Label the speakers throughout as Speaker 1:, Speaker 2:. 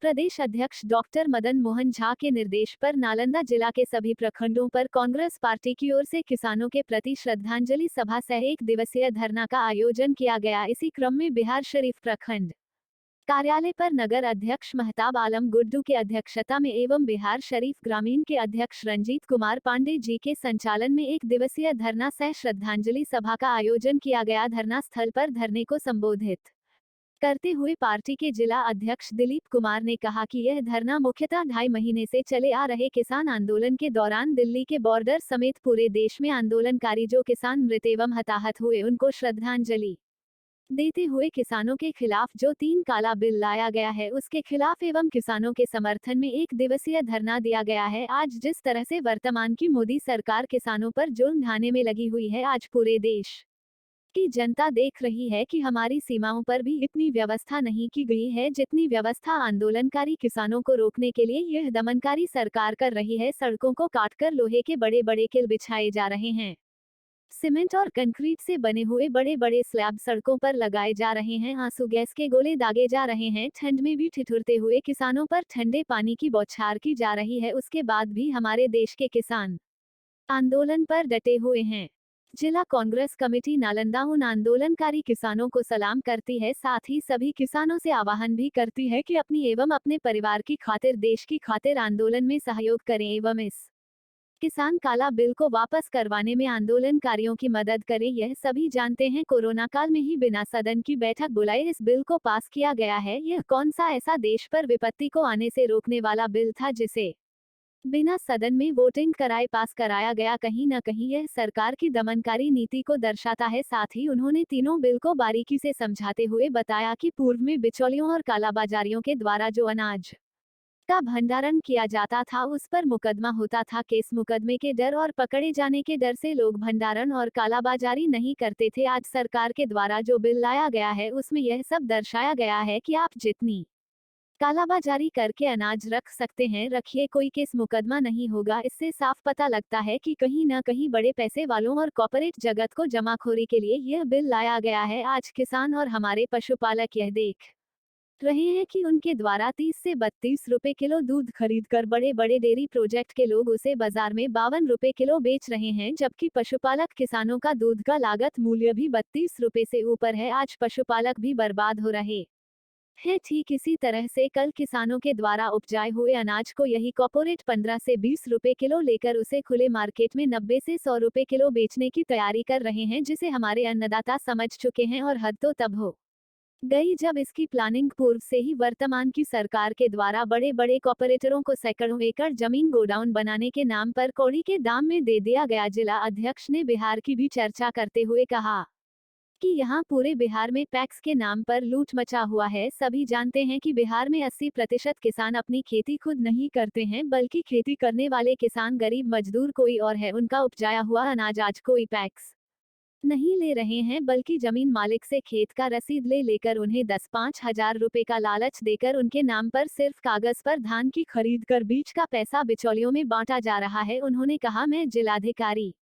Speaker 1: प्रदेश अध्यक्ष डॉक्टर मदन मोहन झा के निर्देश पर नालंदा जिला के सभी प्रखंडों पर कांग्रेस पार्टी की ओर से किसानों के प्रति श्रद्धांजलि सभा सह 1 दिवसीय धरना का आयोजन किया गया। इसी क्रम में बिहार शरीफ प्रखंड कार्यालय पर नगर अध्यक्ष महताब आलम गुड्डू की अध्यक्षता में एवं बिहार शरीफ ग्रामीण के अध्यक्ष रंजीत कुमार पांडे जी के संचालन में 1 दिवसीय धरना सह श्रद्धांजलि सभा का आयोजन किया गया। धरना स्थल पर धरने को संबोधित करते हुए पार्टी के जिला अध्यक्ष दिलीप कुमार ने कहा कि यह धरना मुख्यतः 2.5 महीने से चले आ रहे किसान आंदोलन के दौरान दिल्ली के बॉर्डर समेत पूरे देश में आंदोलनकारी जो किसान मृत एवं हताहत हुए उनको श्रद्धांजलि देते हुए किसानों के खिलाफ जो 3 काला बिल लाया गया है उसके खिलाफ एवं किसानों के समर्थन में 1 दिवसीय धरना दिया गया है। आज जिस तरह से वर्तमान की मोदी सरकार किसानों पर जुल्म ढाने में लगी हुई है, आज पूरे देश की जनता देख रही है कि हमारी सीमाओं पर भी इतनी व्यवस्था नहीं की गई है जितनी व्यवस्था आंदोलनकारी किसानों को रोकने के लिए यह दमनकारी सरकार कर रही है। सड़कों को काटकर लोहे के बड़े बड़े किल बिछाए जा रहे हैं, सीमेंट और कंक्रीट से बने हुए बड़े बड़े स्लैब सड़कों पर लगाए जा रहे हैं, आंसू गैस के गोले दागे जा रहे हैं, ठंड में भी ठिठुरते हुए किसानों पर ठंडे पानी की बौछार की जा रही है। उसके बाद भी हमारे देश के किसान आंदोलन पर डटे हुए हैं। जिला कांग्रेस कमेटी नालंदा उन आंदोलनकारी किसानों को सलाम करती है, साथ ही सभी किसानों से आह्वान भी करती है कि अपनी एवं अपने परिवार की खातिर देश की खातिर आंदोलन में सहयोग करें एवं इस किसान काला बिल को वापस करवाने में आंदोलनकारियों की मदद करें। यह सभी जानते हैं, कोरोना काल में ही बिना सदन की बैठक बुलाए इस बिल को पास किया गया है। यह कौन सा ऐसा देश पर विपत्ति को आने से रोकने वाला बिल था जिसे बिना सदन में वोटिंग कराए पास कराया गया। कहीं न कहीं यह सरकार की दमनकारी नीति को दर्शाता है। साथ ही उन्होंने तीनों बिल को बारीकी से समझाते हुए बताया कि पूर्व में बिचौलियों और कालाबाजारियों के द्वारा जो अनाज का भंडारण किया जाता था उस पर मुकदमा होता था। केस मुकदमे के डर और पकड़े जाने के डर से लोग भंडारण और कालाबाजारी नहीं करते थे। आज सरकार के द्वारा जो बिल लाया गया है उसमें यह सब दर्शाया गया है कि आप जितनी कालाबाजारी करके अनाज रख सकते हैं रखिए, कोई केस मुकदमा नहीं होगा। इससे साफ पता लगता है कि कहीं न कहीं बड़े पैसे वालों और कॉर्पोरेट जगत को जमाखोरी के लिए यह बिल लाया गया है। आज किसान और हमारे पशुपालक यह देख रहे हैं कि उनके द्वारा 30 से 32 रुपए किलो दूध खरीदकर बड़े बड़े डेयरी प्रोजेक्ट के लोग उसे बाजार में 52 रुपए किलो बेच रहे हैं, जबकि पशुपालक किसानों का दूध का लागत मूल्य भी 32 रुपए से ऊपर है। आज पशुपालक भी बर्बाद हो रहे है। ठीक इसी तरह से कल किसानों के द्वारा उपजाए हुए अनाज को यही कॉर्पोरेट 15 से 20 रुपए किलो लेकर उसे खुले मार्केट में 90 से 100 रुपए किलो बेचने की तैयारी कर रहे हैं, जिसे हमारे अन्नदाता समझ चुके हैं। और हद तो तब हो गई जब इसकी प्लानिंग पूर्व से ही वर्तमान की सरकार के द्वारा बड़े बड़े कॉर्पोरेटरों को सैकड़ों एकड़ जमीन गोडाउन बनाने के नाम पर कौड़ी के दाम में दे दिया गया। जिला अध्यक्ष ने बिहार की भी चर्चा करते हुए कहा कि यहाँ पूरे बिहार में पैक्स के नाम पर लूट मचा हुआ है। सभी जानते हैं कि बिहार में 80% किसान अपनी खेती खुद नहीं करते हैं, बल्कि खेती करने वाले किसान गरीब मजदूर कोई और है। उनका उपजाया हुआ अनाज आज कोई पैक्स नहीं ले रहे हैं, बल्कि जमीन मालिक से खेत का रसीद ले लेकर उन्हें 10-5 हजार रुपए का लालच देकर उनके नाम पर सिर्फ कागज पर धान की खरीद कर बीच का पैसा बिचौलियों में बांटा जा रहा है। उन्होंने कहा, मैं जिलाधिकारी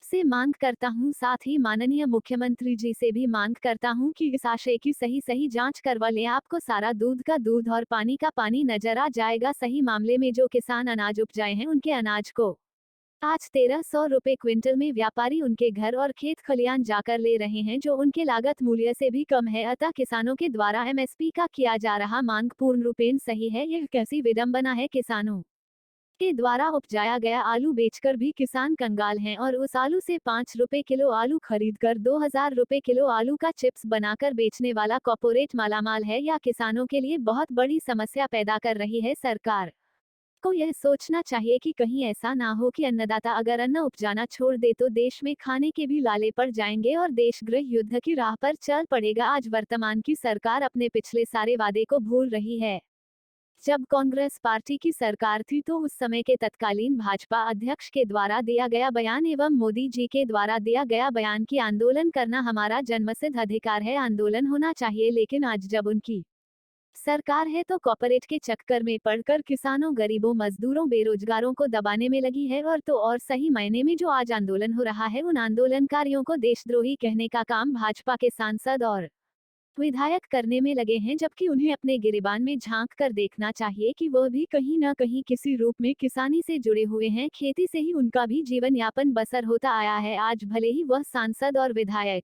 Speaker 1: से मांग करता हूं, साथ ही माननीय मुख्यमंत्री जी से भी मांग करता हूं कि इस आशय की सही जांच करवा लें। आपको सारा दूध का दूध और पानी का पानी नजर आ जाएगा। सही मामले में जो किसान अनाज उपजाए हैं उनके अनाज को आज 1300 रुपए क्विंटल में व्यापारी उनके घर और खेत खलियान जाकर ले रहे हैं, जो उनके लागत मूल्य से भी कम है। अतः किसानों के द्वारा एमएसपी का किया जा रहा मांग पूर्ण रूपेण सही है। यह कैसी विडंबना है, किसानों के द्वारा उपजाया गया आलू बेचकर भी किसान कंगाल हैं, और उस आलू से 5 रुपए किलो आलू खरीदकर 2000 रुपए किलो आलू का चिप्स बनाकर बेचने वाला कॉर्पोरेट मालामाल है। या किसानों के लिए बहुत बड़ी समस्या पैदा कर रही है। सरकार को यह सोचना चाहिए कि कहीं ऐसा ना हो कि अन्नदाता अगर अन्न उपजाना छोड़ दे तो देश में खाने के भी लाले पड़ जाएंगे और देश गृह युद्ध की राह पर चल पड़ेगा। आज वर्तमान की सरकार अपने पिछले सारे वादे को भूल रही है। जब कांग्रेस पार्टी की सरकार थी तो उस समय के तत्कालीन भाजपा अध्यक्ष के द्वारा दिया गया बयान एवं मोदी जी के द्वारा दिया गया बयान कि आंदोलन करना हमारा जन्मसिद्ध अधिकार है, आंदोलन होना चाहिए। लेकिन आज जब उनकी सरकार है तो कॉर्पोरेट के चक्कर में पड़कर किसानों, गरीबों, मजदूरों, बेरोजगारों को दबाने में लगी है। और सही मायने में जो आज आंदोलन हो रहा है उन आंदोलनकारियों को देशद्रोही कहने का काम भाजपा के सांसद और विधायक करने में लगे हैं, जबकि उन्हें अपने गिरेबान में झांक कर देखना चाहिए कि वह भी कहीं न कहीं किसी रूप में किसानी से जुड़े हुए हैं। खेती से ही उनका भी जीवन यापन बसर होता आया है। आज भले ही वह सांसद और विधायक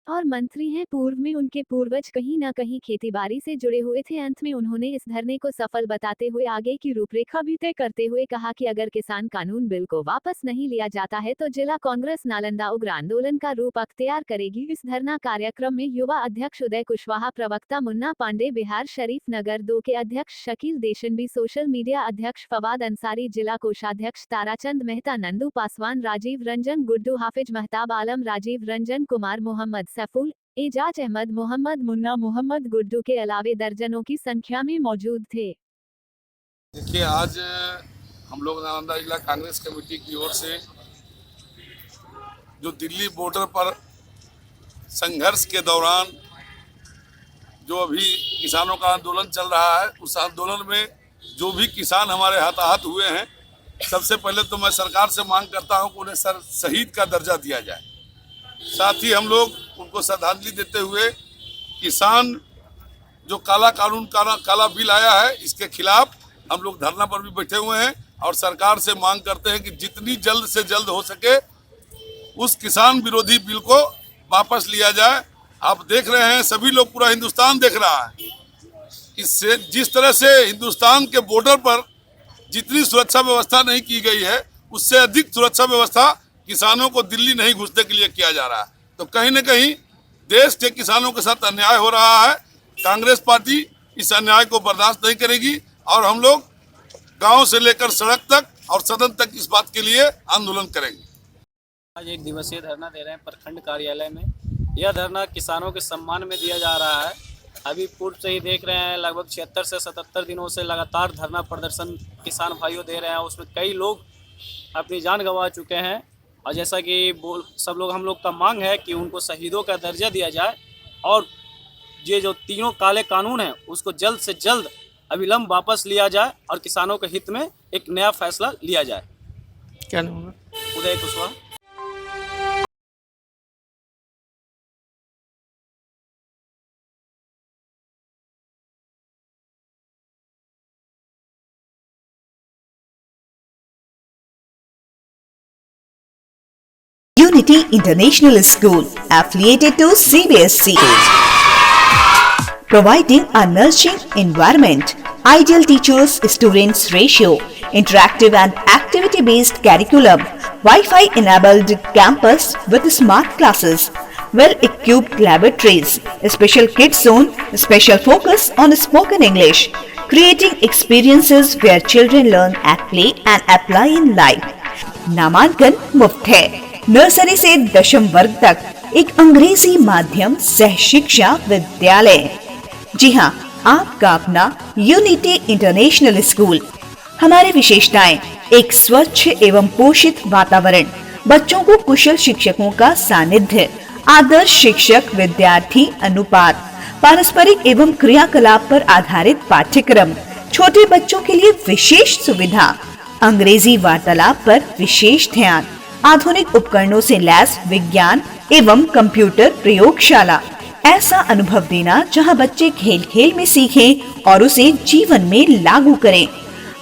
Speaker 1: और मंत्री हैं, पूर्व में उनके पूर्वज कहीं न कहीं खेती-बाड़ी से जुड़े हुए थे। अंत में उन्होंने इस धरने को सफल बताते हुए आगे की रूपरेखा भी तय करते हुए कहा कि अगर किसान कानून बिल को वापस नहीं लिया जाता है तो जिला कांग्रेस नालंदा उग्र आंदोलन का रूप अख्तियार करेगी। इस धरना कार्यक्रम में युवा अध्यक्ष उदय कुशवाहा, प्रवक्ता मुन्ना पांडे, बिहार शरीफ नगर 2 के अध्यक्ष शकील देशनबी, सोशल मीडिया अध्यक्ष फवाद अंसारी, जिला कोषाध्यक्ष ताराचंद मेहता, नंदू पासवान, राजीव रंजन, गुड्डू हाफिज, महताब आलम, राजीव रंजन कुमार, मोहम्मद सैफुल, एजाज अहमद, मोहम्मद मुन्ना, मोहम्मद गुड्डू के अलावे दर्जनों की संख्या में मौजूद थे।
Speaker 2: देखिए, आज हम लोग नालंदा जिला कांग्रेस कमेटी की ओर से जो दिल्ली बॉर्डर पर संघर्ष के दौरान जो अभी किसानों का आंदोलन चल रहा है, उस आंदोलन में जो भी किसान हमारे हताहत हुए हैं, सबसे पहले तो मैं सरकार से मांग करता हूं कि उन्हें शहीद का दर्जा दिया जाए। साथ ही हम लोग उनको श्रद्धांजलि देते हुए किसान जो काला कानून काला बिल आया है, इसके खिलाफ हम लोग धरना पर भी बैठे हुए हैं और सरकार से मांग करते हैं कि जितनी जल्द से जल्द हो सके उस किसान विरोधी बिल को वापस लिया जाए। आप देख रहे हैं, सभी लोग, पूरा हिंदुस्तान देख रहा है, इससे जिस तरह से हिंदुस्तान के बॉर्डर पर जितनी सुरक्षा व्यवस्था नहीं की गई है, उससे अधिक सुरक्षा व्यवस्था किसानों को दिल्ली नहीं घुसने के लिए किया जा रहा है। तो कहीं न कहीं देश के किसानों के साथ अन्याय हो रहा है। कांग्रेस पार्टी इस अन्याय को बर्दाश्त नहीं करेगी और हम लोग गांव से लेकर सड़क तक और सदन तक इस बात के लिए आंदोलन करेंगे।
Speaker 3: आज एक दिवसीय धरना दे रहे हैं प्रखंड कार्यालय में। यह धरना किसानों के सम्मान में दिया जा रहा है। अभी पूर्व से ही देख रहे हैं, लगभग 76 से 77 दिनों से लगातार धरना प्रदर्शन किसान भाइयों दे रहे हैं। उसमें कई लोग अपनी जान गंवा चुके हैं और जैसा कि सब लोग, हम लोग का मांग है कि उनको शहीदों का दर्जा दिया जाए और ये जो तीनों काले कानून हैं उसको जल्द से जल्द अविलंब वापस लिया जाए और किसानों के हित में एक नया फैसला लिया जाए।
Speaker 4: क्या नाम है?
Speaker 3: उदय Kushwaha.
Speaker 5: Unity International School, affiliated to CBSE, providing a nurturing environment, ideal teachers-students ratio, interactive and activity-based curriculum, Wi-Fi enabled campus with smart classes, well-equipped laboratories, special kids zone, special focus on spoken English, creating experiences where children learn at play and apply in life. नामांकन मुफ्त है। Nursery से 10वीं वर्ग तक एक अंग्रेजी माध्यम सह शिक्षा विद्यालय। जी हाँ, आपका अपना यूनिटी इंटरनेशनल स्कूल। हमारी विशेषताएं: एक स्वच्छ एवं पोषित वातावरण, बच्चों को कुशल शिक्षकों का सानिध्य, आदर्श शिक्षक विद्यार्थी अनुपात, पारस्परिक एवं क्रियाकलाप पर आधारित पाठ्यक्रम, छोटे बच्चों के लिए विशेष सुविधा, अंग्रेजी वार्तालाप पर विशेष ध्यान, आधुनिक उपकरणों से लैस विज्ञान एवं कंप्यूटर प्रयोगशाला। ऐसा अनुभव देना जहां बच्चे खेल खेल में सीखें और उसे जीवन में लागू करें।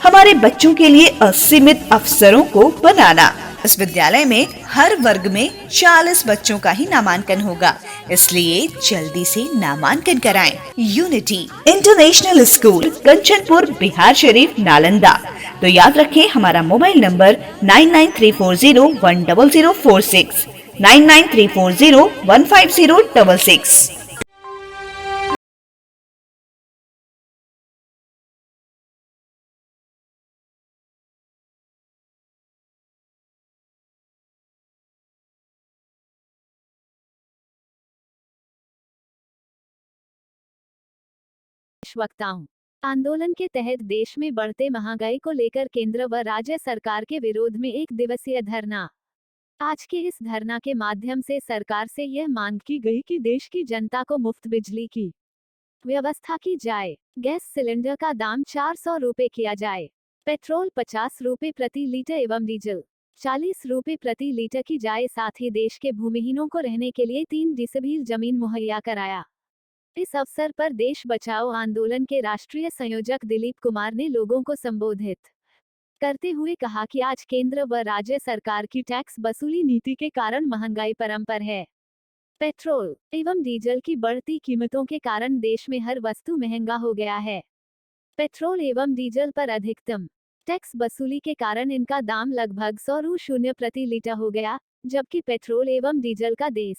Speaker 5: हमारे बच्चों के लिए असीमित अवसरों को बनाना। इस विद्यालय में हर वर्ग में 40 बच्चों का ही नामांकन होगा, इसलिए जल्दी से नामांकन कराएं। Unity International School, Kanchanpur, Bihar Sharif, Nalanda. तो याद रखें, हमारा मोबाइल नंबर 9934010046, 9934015066।
Speaker 1: वक्ताओं, आंदोलन के तहत देश में बढ़ते महंगाई को लेकर केंद्र व राज्य सरकार के विरोध में एक दिवसीय धरना। आज के इस धरना के माध्यम से सरकार से यह मांग की गई कि देश की जनता को मुफ्त बिजली की व्यवस्था की जाए, गैस सिलेंडर का दाम 400 रुपए किया जाए, पेट्रोल 50 रुपए प्रति लीटर एवं डीजल 40 रुपए प्रति लीटर की जाए। साथ ही देश के भूमिहीनों को रहने के लिए 3 डिसबील जमीन मुहैया कराया इस अवसर पर देश बचाओ आंदोलन के राष्ट्रीय संयोजक दिलीप कुमार ने लोगों को संबोधित करते हुए कहा कि आज केंद्र व राज्य सरकार की टैक्स वसूली नीति के कारण महंगाई परंपर है। पेट्रोल एवं डीजल की बढ़ती कीमतों के कारण देश में हर वस्तु महंगा हो गया है। पेट्रोल एवं डीजल पर अधिकतम टैक्स वसूली के कारण इनका दाम लगभग 100 रू शून्य प्रति लीटर हो गया, जबकि पेट्रोल एवं डीजल का देश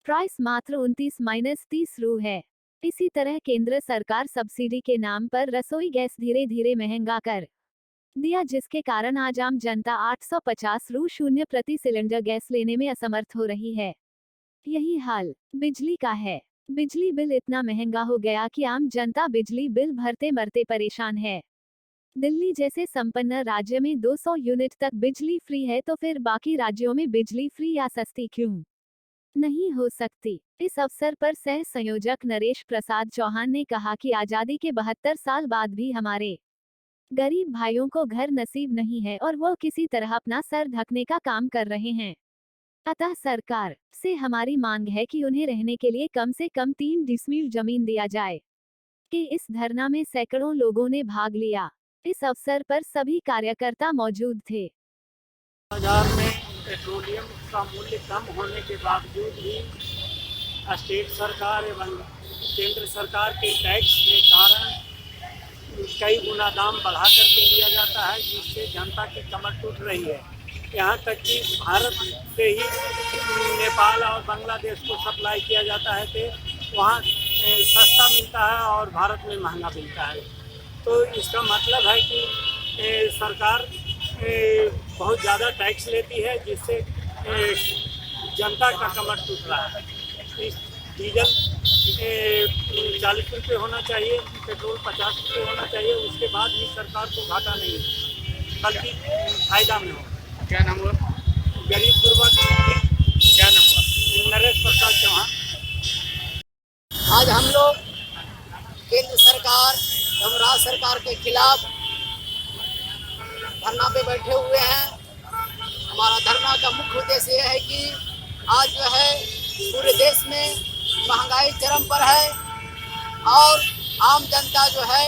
Speaker 1: प्राइस मात्र 29-30 रू है। इसी तरह केंद्र सरकार सब्सिडी के नाम पर रसोई गैस धीरे धीरे महंगा कर दिया, जिसके कारण आज आम जनता 850 रू शून्य प्रति सिलेंडर गैस लेने में असमर्थ हो रही है। यही हाल बिजली का है। बिजली बिल इतना महंगा हो गया कि आम जनता बिजली बिल भरते मरते परेशान है। दिल्ली जैसे संपन्न राज्य में 200 यूनिट तक बिजली फ्री है, तो फिर बाकी राज्यों में बिजली फ्री या सस्ती क्यों नहीं हो सकती। इस अवसर पर सह संयोजक नरेश प्रसाद चौहान ने कहा कि आजादी के 72 साल बाद भी हमारे गरीब भाइयों को घर नसीब नहीं है और वो किसी तरह अपना सर ढकने का काम कर रहे हैं। अतः सरकार से हमारी मांग है कि उन्हें रहने के लिए कम से कम 3 डिसमील जमीन दिया जाए। कि इस धरना में सैकड़ों लोगों ने भाग लिया। इस अवसर पर सभी कार्यकर्ता मौजूद थे।
Speaker 4: बाजार में पेट्रोलियम का मूल्य कम होने के बावजूद भी स्टेट सरकार एवं केंद्र सरकार के टैक्स के कारण कई गुना दाम बढ़ा करके लिया जाता है, जिससे जनता की कमर टूट रही है। यहाँ तक कि भारत से ही नेपाल और बांग्लादेश को सप्लाई किया जाता है तो वहाँ सस्ता मिलता है और भारत में महंगा मिलता है। तो इसका मतलब है कि सरकार बहुत ज़्यादा टैक्स लेती है, जिससे जनता का कमर टूट रहा है। इस डीजल 40 रुपये होना चाहिए, पेट्रोल 50 रुपये होना चाहिए, उसके बाद भी सरकार को घाटा नहीं बल्कि फायदा में हो।
Speaker 6: क्या नाम हुआ?
Speaker 4: गरीब गुरबा
Speaker 6: क्या नाम हुआ?
Speaker 4: नरेश प्रसाद चौहान।
Speaker 7: आज हम लोग केंद्र सरकार एवं राज्य सरकार के खिलाफ धरना पे बैठे हुए हैं। हमारा धरना का मुख्य उद्देश्य यह है कि आज जो है पूरे देश में महंगाई चरम पर है और आम जनता जो है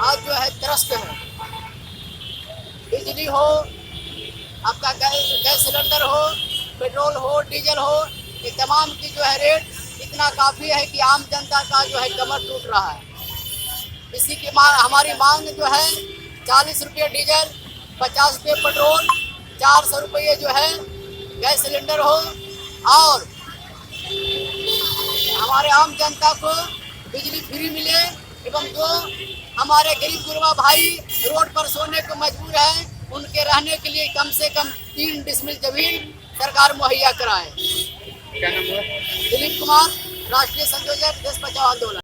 Speaker 7: आज जो है त्रस्त है। बिजली हो, आपका गैस सिलेंडर हो, पेट्रोल हो, डीजल हो, ये तमाम की जो है रेट इतना काफ़ी है कि आम जनता का जो है कमर टूट रहा है। इसी की हमारी मांग जो है 40 रुपये डीजल, 50 रुपये पेट्रोल, 400 रुपये जो है गैस सिलेंडर हो और हमारे आम जनता को बिजली फ्री मिले एवं जो हमारे गरीब गुरबा भाई रोड पर सोने को मजबूर हैं, उनके रहने के लिए कम से कम 3 डिसमील जमीन सरकार मुहैया कराए।
Speaker 6: क्या नाम हुआ?
Speaker 7: दिलीप कुमार, राष्ट्रीय संयोजक देश बचाओ आंदोलन।